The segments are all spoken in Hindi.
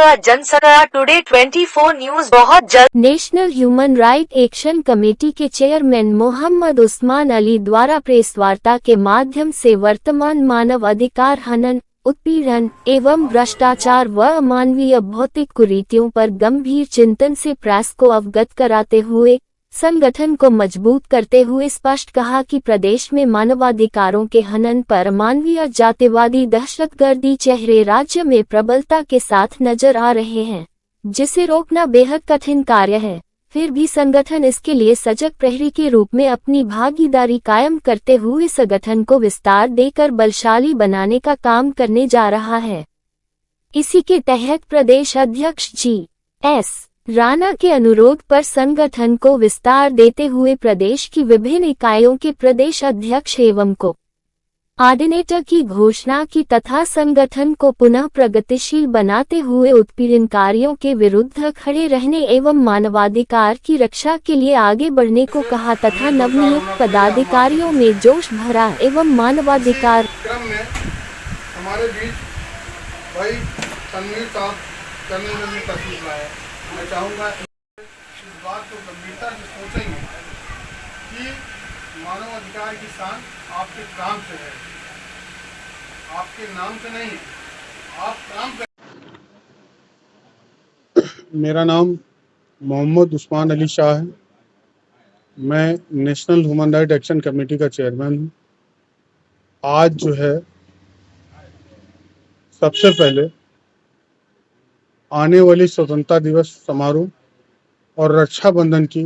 जनसंख्या टुडे 24 न्यूज बहुत जल्द। National human right action committee के चेयरमैन मोहम्मद उस्मान अली द्वारा प्रेस वार्ता के माध्यम से वर्तमान मानव अधिकार हनन, उत्पीड़न एवं भ्रष्टाचार व अमानवीय भौतिक कुरीतियों पर गंभीर चिंतन से प्रेस को अवगत कराते हुए संगठन को मजबूत करते हुए स्पष्ट कहा कि प्रदेश में मानवाधिकारों के हनन पर मानवीय जातिवादी दहशतगर्दी चेहरे राज्य में प्रबलता के साथ नजर आ रहे हैं, जिसे रोकना बेहद कठिन कार्य है। फिर भी संगठन इसके लिए सजग प्रहरी के रूप में अपनी भागीदारी कायम करते हुए संगठन को विस्तार देकर बलशाली बनाने का काम करने जा रहा है। इसी के तहत प्रदेश अध्यक्ष जी.एस. राणा के अनुरोध पर संगठन को विस्तार देते हुए प्रदेश की विभिन्न इकाइयों के प्रदेश अध्यक्ष एवं को ऑर्डिनेटर की घोषणा की तथा संगठन को पुनः प्रगतिशील बनाते हुए उत्पीड़नकारियों के विरुद्ध खड़े रहने एवं मानवाधिकार की रक्षा के लिए आगे बढ़ने को कहा तथा नवनियुक्त पदाधिकारियों में जोश भरा एवं मानवाधिकार क्रम में हमारे बीच भाई तनवीर साहब करने में तकलीफ लाया। मैं चाहूँगा इस बात को गंभीरता से सोचेंगे कि मानवाधिकार की शान आपके काम से है, आपके नाम से नहीं है, आप काम कर। मेरा नाम मोहम्मद उस्मान अली शाह है। मैं national human right action committee का चेयरमैन हूँ। आज जो है सबसे पहले आने वाली स्वतंत्रता दिवस समारोह और रक्षाबंधन की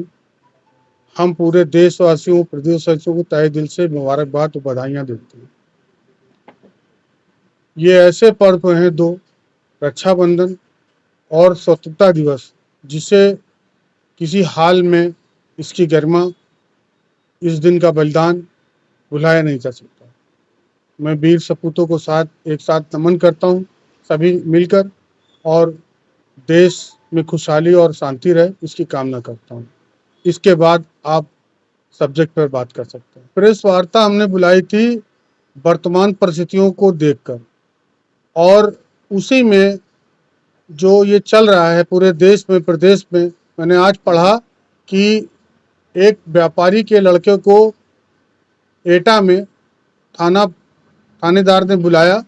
हम पूरे देशवासियों प्रदेशवासियों को तहे दिल से मुबारकबाद और बधाइयाँ देते हैं। ये ऐसे पर्व हैं दो, रक्षाबंधन और स्वतंत्रता दिवस, जिसे किसी हाल में इसकी गरिमा, इस दिन का बलिदान भुलाया नहीं जा सकता। मैं वीर सपूतों को एक साथ नमन करता हूँ सभी मिलकर, और देश में खुशहाली और शांति रहे इसकी कामना करता हूँ। इसके बाद आप सब्जेक्ट पर बात कर सकते हैं। प्रेस वार्ता हमने बुलाई थी वर्तमान परिस्थितियों को देखकर, और उसी में जो ये चल रहा है पूरे देश में प्रदेश में, मैंने आज पढ़ा कि एक व्यापारी के लड़के को एटा में थानेदार ने बुलाया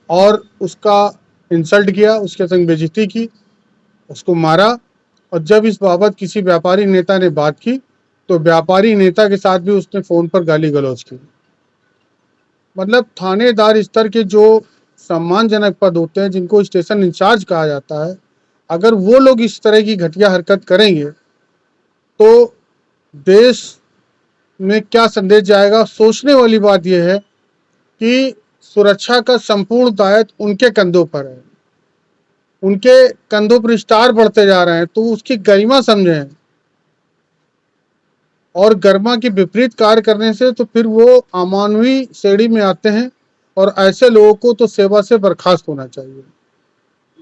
और उसका इंसल्ट किया, उसके संग बेइज्जती की, उसको मारा। और जब इस बाबत किसी व्यापारी नेता ने बात की तो व्यापारी नेता के साथ भी उसने फ़ोन पर गाली गलौज की। मतलब थानेदार स्तर के जो सम्मानजनक पद होते हैं, जिनको स्टेशन इंचार्ज कहा जाता है, अगर वो लोग इस तरह की घटिया हरकत करेंगे तो देश में क्या संदेश जाएगा। सोचने वाली बात यह है कि सुरक्षा का संपूर्ण दायित्व उनके कंधों पर है, उनके कंधों पर स्टार बढ़ते जा रहे हैं, तो उसकी गरिमा समझें। और गरिमा के विपरीत कार्य करने से तो फिर वो अमानवीय श्रेणी में आते हैं, और ऐसे लोगों को तो सेवा से बर्खास्त होना चाहिए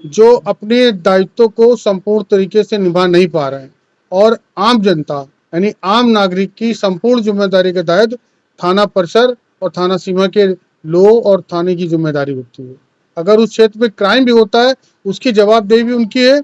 जो अपने दायित्व को संपूर्ण तरीके से निभा नहीं पा रहे हैं। और आम जनता यानी आम नागरिक की संपूर्ण जिम्मेदारी का दायित्व थाना परिसर और थाना सीमा के लोग और थाने की जिम्मेदारी होती है। अगर उस क्षेत्र में क्राइम भी होता है उसकी जवाबदेही भी उनकी है,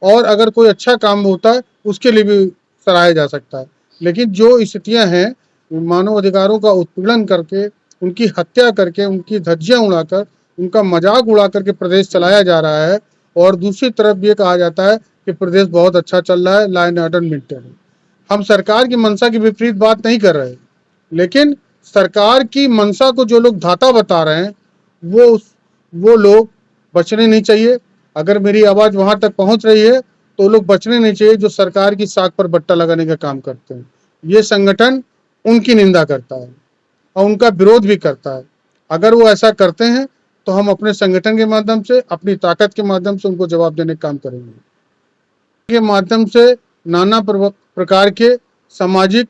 और अगर कोई अच्छा काम होता है उसके लिए भी सराहा जा सकता है। लेकिन जो स्थितियां हैं, मानव अधिकारों का उत्पीड़न करके, उनकी हत्या करके, उनकी धज्जियां उड़ाकर, उनका मजाक उड़ा करके प्रदेश चलाया जा रहा है, और दूसरी तरफ ये कहा जाता है कि प्रदेश बहुत अच्छा चल रहा है, लॉ एंड ऑर्डर मेंटेन है। हम सरकार की मंशा की विपरीत बात नहीं कर रहे, लेकिन सरकार की मंशा को जो लोग धाता बता रहे हैं वो लोग बचने नहीं चाहिए। अगर मेरी आवाज़ वहां तक पहुंच रही है तो लोग बचने नहीं चाहिए जो सरकार की साख पर बट्टा लगाने का काम करते हैं। ये संगठन उनकी निंदा करता है और उनका विरोध भी करता है। अगर वो ऐसा करते हैं तो हम अपने संगठन के माध्यम से, अपनी ताकत के माध्यम से उनको जवाब देने का काम करेंगे। के माध्यम से नाना प्रकार के सामाजिक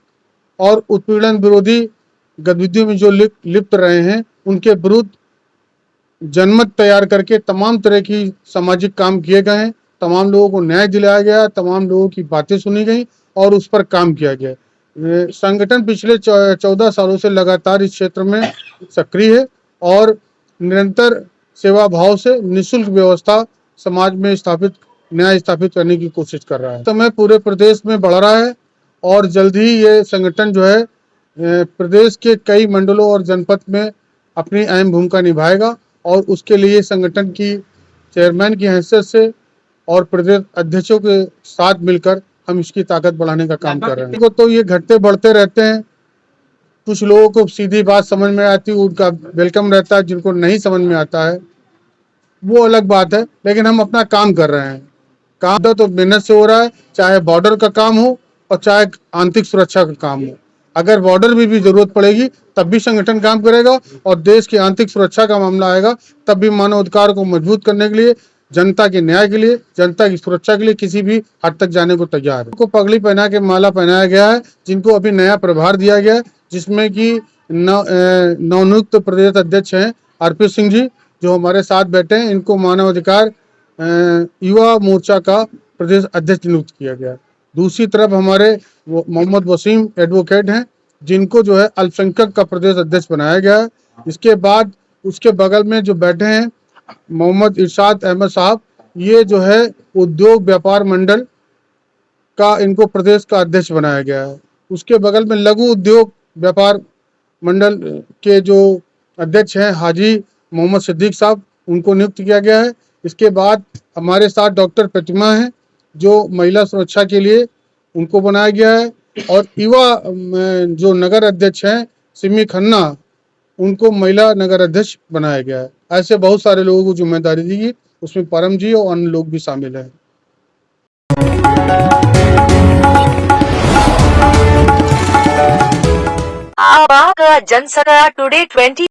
और उत्पीड़न विरोधी गतिविधियों में जो लिप्त रहे हैं, उनके विरुद्ध जनमत तैयार करके तमाम तरह की सामाजिक काम किए गए हैं। तमाम लोगों को न्याय दिलाया गया, तमाम लोगों की बातें सुनी गई और उस पर काम किया गया। संगठन पिछले 14 सालों से लगातार इस क्षेत्र में सक्रिय है और निरंतर सेवा भाव से निःशुल्क व्यवस्था समाज में न्याय स्थापित करने की कोशिश कर रहा है। समय पूरे प्रदेश में बढ़ रहा है और जल्द ही ये संगठन जो है प्रदेश के कई मंडलों और जनपद में अपनी अहम भूमिका निभाएगा और उसके लिए संगठन की चेयरमैन की हैसियत से और प्रदेश अध्यक्षों के साथ मिलकर हम इसकी ताकत बढ़ाने का काम कर रहे हैं। तो ये घटते बढ़ते रहते हैं, कुछ लोगों को सीधी बात समझ में आती है, उनका वेलकम रहता है, जिनको नहीं समझ में आता है वो अलग बात है, लेकिन हम अपना काम कर रहे हैं। काम तो मेहनत से हो रहा है, चाहे बॉर्डर का काम हो और चाहे आंतरिक सुरक्षा का काम हो। अगर बॉर्डर में भी जरूरत पड़ेगी तब भी संगठन काम करेगा और देश की आंतरिक सुरक्षा का मामला आएगा तब भी मानवाधिकार को मजबूत करने के लिए, जनता के न्याय के लिए, जनता की सुरक्षा के लिए किसी भी हद तक जाने को तैयार है। उनको पगड़ी पहना के माला पहनाया गया है, जिनको अभी नया प्रभार दिया गया है, जिसमें कि नवनियुक्त प्रदेश अध्यक्ष हैं अर्पित सिंह जी जो हमारे साथ बैठे हैं। इनको मानवाधिकार युवा मोर्चा का प्रदेश अध्यक्ष नियुक्त किया गया है। दूसरी तरफ हमारे मोहम्मद वसीम एडवोकेट हैं जिनको जो है अल्पसंख्यक का प्रदेश अध्यक्ष बनाया गया है। इसके बाद उसके बगल में जो बैठे हैं मोहम्मद इरशाद अहमद साहब, ये जो है उद्योग व्यापार मंडल का इनको प्रदेश का अध्यक्ष बनाया गया है। उसके बगल में लघु उद्योग व्यापार मंडल के जो अध्यक्ष हैं हाजी मोहम्मद सिद्दीक साहब, उनको नियुक्त किया गया है। इसके बाद हमारे साथ डॉक्टर प्रतिमा हैं जो महिला सुरक्षा के लिए उनको बनाया गया है और युवा जो नगर अध्यक्ष हैं सिमी खन्ना, उनको महिला नगर अध्यक्ष बनाया गया है। ऐसे बहुत सारे लोगों को जिम्मेदारी दी गई, उसमें परम जी और अन्य लोग भी शामिल हैं। जनसत्ता टुडे 20